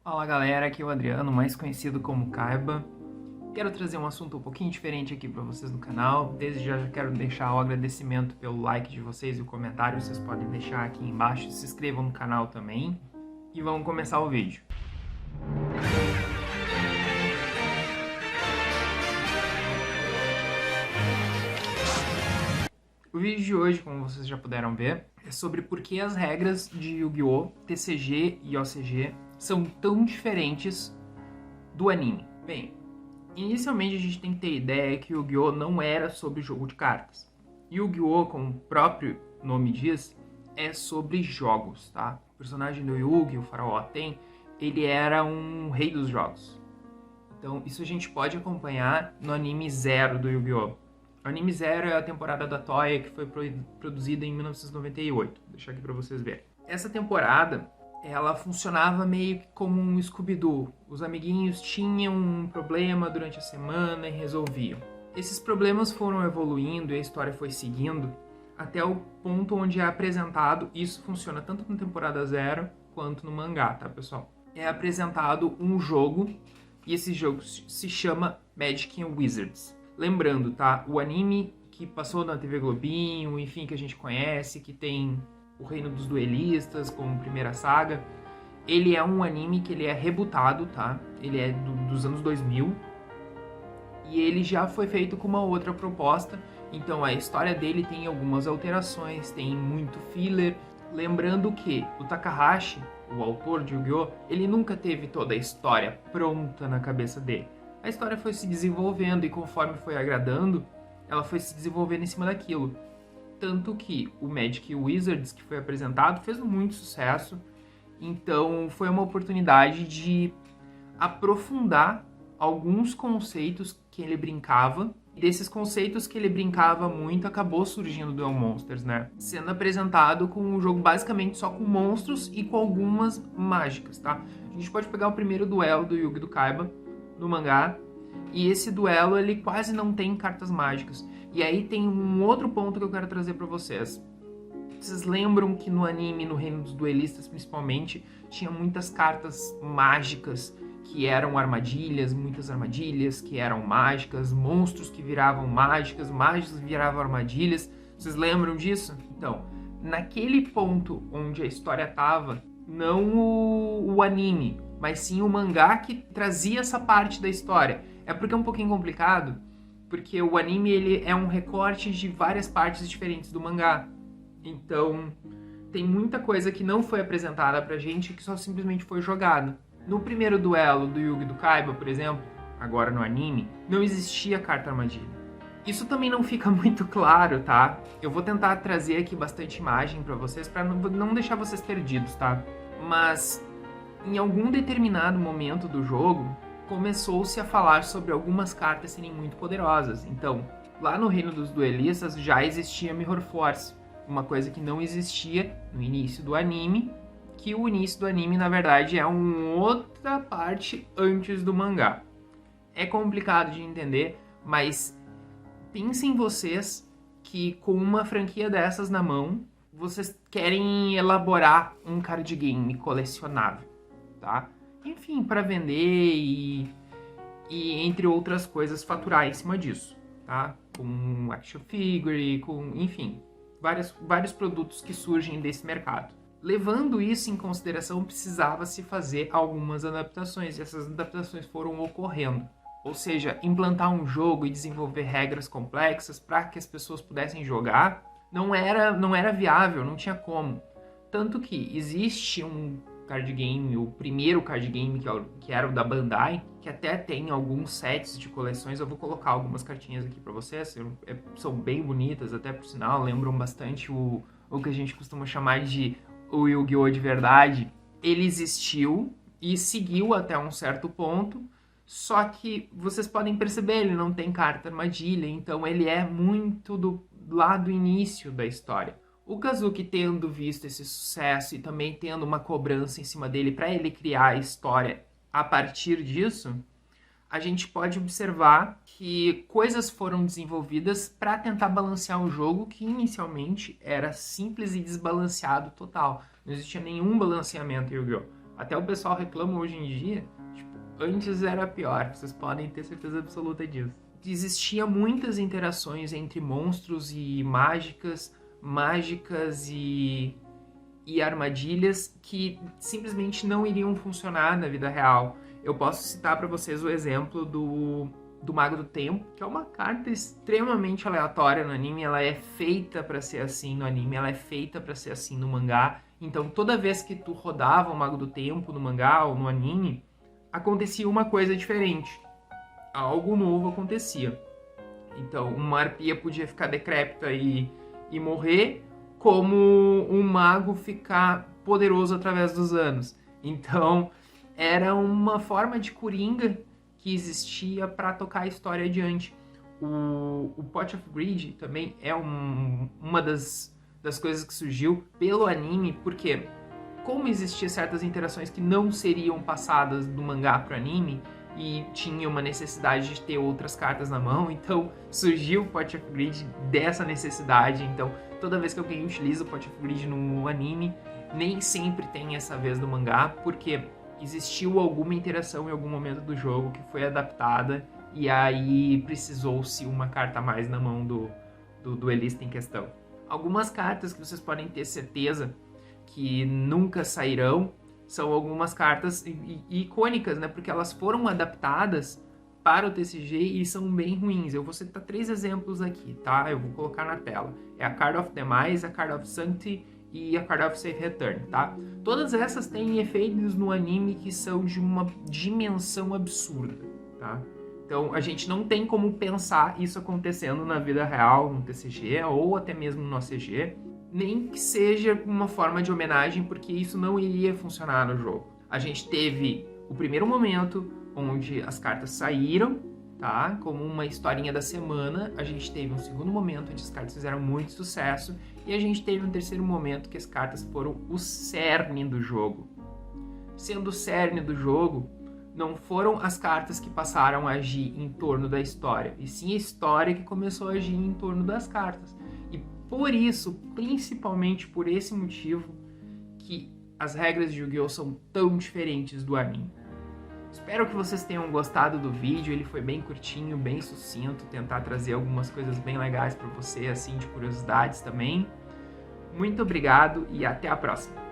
Fala galera, aqui é o Adriano, mais conhecido como Kaiba. Quero trazer um assunto um pouquinho diferente aqui para vocês no canal. Desde já quero deixar o agradecimento pelo like de vocês e o comentário, vocês podem deixar aqui embaixo. Se inscrevam no canal também e vamos começar o vídeo. O vídeo de hoje, como vocês já puderam ver, é sobre por que as regras de Yu-Gi-Oh!, TCG e OCG são tão diferentes do anime. Bem, inicialmente a gente tem que ter ideia que Yu-Gi-Oh! Não era sobre jogo de cartas. Yu-Gi-Oh!, como o próprio nome diz, é sobre jogos, tá? O personagem do Yugi, o Faraó Tem, ele era um rei dos jogos. Então isso a gente pode acompanhar no anime Zero do Yu-Gi-Oh! O anime Zero é a temporada da Toei que foi produzida em 1998. Vou deixar aqui pra vocês verem. Essa temporada, ela funcionava meio que como um Scooby-Doo. Os amiguinhos tinham um problema durante a semana e resolviam. Esses problemas foram evoluindo e a história foi seguindo até o ponto onde é apresentado, isso funciona tanto na temporada Zero quanto no mangá, tá pessoal? É apresentado um jogo e esse jogo se chama Magic and Wizards. Lembrando, tá? O anime que passou na TV Globinho, enfim, que a gente conhece, que tem o Reino dos Duelistas como primeira saga, ele é um anime que ele é rebutado, tá? Ele é dos anos 2000 e ele já foi feito com uma outra proposta, então a história dele tem algumas alterações, tem muito filler. Lembrando que o Takahashi, o autor de Yu-Gi-Oh!, ele nunca teve toda a história pronta na cabeça dele. A história foi se desenvolvendo e conforme foi agradando, ela foi se desenvolvendo em cima daquilo. Tanto que o Magic Wizards, que foi apresentado, fez muito sucesso. Então foi uma oportunidade de aprofundar alguns conceitos que ele brincava. E desses conceitos que ele brincava muito, acabou surgindo o Duel Monsters, né? Sendo apresentado com um jogo basicamente só com monstros e com algumas mágicas, tá? A gente pode pegar o primeiro duelo do Yugi do Kaiba no mangá, e esse duelo ele quase não tem cartas mágicas. E aí tem um outro ponto que eu quero trazer para vocês. Vocês lembram que no anime, no Reino dos Duelistas principalmente, tinha muitas cartas mágicas que eram armadilhas, muitas armadilhas que eram mágicas, monstros que viravam mágicas, mágicas que viravam armadilhas. Vocês lembram disso? Então, naquele ponto onde a história tava, não o anime, mas sim o mangá que trazia essa parte da história. É porque é um pouquinho complicado, porque o anime ele é um recorte de várias partes diferentes do mangá. Então, tem muita coisa que não foi apresentada pra gente que só simplesmente foi jogada. No primeiro duelo do Yugi do Kaiba, por exemplo, agora no anime, não existia carta armadilha. Isso também não fica muito claro, tá? Eu vou tentar trazer aqui bastante imagem pra vocês, pra não deixar vocês perdidos, tá? Mas em algum determinado momento do jogo, começou-se a falar sobre algumas cartas serem muito poderosas. Então, lá no Reino dos Duelistas já existia Mirror Force, uma coisa que não existia no início do anime, que o início do anime, na verdade, é uma outra parte antes do mangá. É complicado de entender, mas pensem vocês que com uma franquia dessas na mão, vocês querem elaborar um card game colecionável, tá? Enfim, para vender e entre outras coisas faturar em cima disso, tá? Com action figure, com, enfim, vários produtos que surgem desse mercado. Levando isso em consideração, precisava se fazer algumas adaptações e essas adaptações foram ocorrendo. Ou seja, implantar um jogo e desenvolver regras complexas para que as pessoas pudessem jogar não era viável, não tinha como. Tanto que existe um card game, o primeiro card game que era o da Bandai, que até tem alguns sets de coleções. Eu vou colocar algumas cartinhas aqui para vocês, são bem bonitas, até por sinal, lembram bastante o que a gente costuma chamar de o Yu-Gi-Oh! De verdade. Ele existiu e seguiu até um certo ponto, só que vocês podem perceber, ele não tem carta armadilha, então ele é muito lá do início da história. O Kazuki, tendo visto esse sucesso e também tendo uma cobrança em cima dele para ele criar a história a partir disso, a gente pode observar que coisas foram desenvolvidas para tentar balancear um jogo que inicialmente era simples e desbalanceado total. Não existia nenhum balanceamento em Yu-Gi-Oh! Até o pessoal reclama hoje em dia, tipo, antes era pior, vocês podem ter certeza absoluta disso. Existia muitas interações entre monstros e mágicas e armadilhas que simplesmente não iriam funcionar na vida real. Eu posso citar para vocês o exemplo do Mago do Tempo, que é uma carta extremamente aleatória no anime. Ela é feita para ser assim no anime, ela é feita para ser assim no mangá. Então, toda vez que tu rodava o Mago do Tempo no mangá ou no anime, acontecia uma coisa diferente. Algo novo acontecia. Então, uma arpia podia ficar decrépita e morrer, como um mago ficar poderoso através dos anos. Então, era uma forma de coringa que existia para tocar a história adiante. O Pot of Greed também é uma das coisas que surgiu pelo anime, porque como existiam certas interações que não seriam passadas do mangá para o anime, e tinha uma necessidade de ter outras cartas na mão, então surgiu o Pot of Greed dessa necessidade. Então toda vez que alguém utiliza o Pot of Greed no anime, nem sempre tem essa vez no mangá, porque existiu alguma interação em algum momento do jogo que foi adaptada e aí precisou-se uma carta a mais na mão do duelista em questão. Algumas cartas que vocês podem ter certeza que nunca sairão são algumas cartas icônicas, né? Porque elas foram adaptadas para o TCG e são bem ruins. Eu vou citar 3 exemplos aqui, tá? Eu vou colocar na tela. É a Card of Demise, a Card of Sanctity e a Card of Safe Return, tá? Todas essas têm efeitos no anime que são de uma dimensão absurda, tá? Então a gente não tem como pensar isso acontecendo na vida real, no TCG ou até mesmo no OCG, nem que seja uma forma de homenagem, porque isso não iria funcionar no jogo. A gente teve o primeiro momento onde as cartas saíram, tá? Como uma historinha da semana. A gente teve um segundo momento onde as cartas fizeram muito sucesso. E a gente teve um terceiro momento que as cartas foram o cerne do jogo. Sendo o cerne do jogo, não foram as cartas que passaram a agir em torno da história, e sim a história que começou a agir em torno das cartas. E por isso, principalmente por esse motivo, que as regras de Yu-Gi-Oh! São tão diferentes do anime. Espero que vocês tenham gostado do vídeo, ele foi bem curtinho, bem sucinto, tentar trazer algumas coisas bem legais para você, assim, de curiosidades também. Muito obrigado e até a próxima!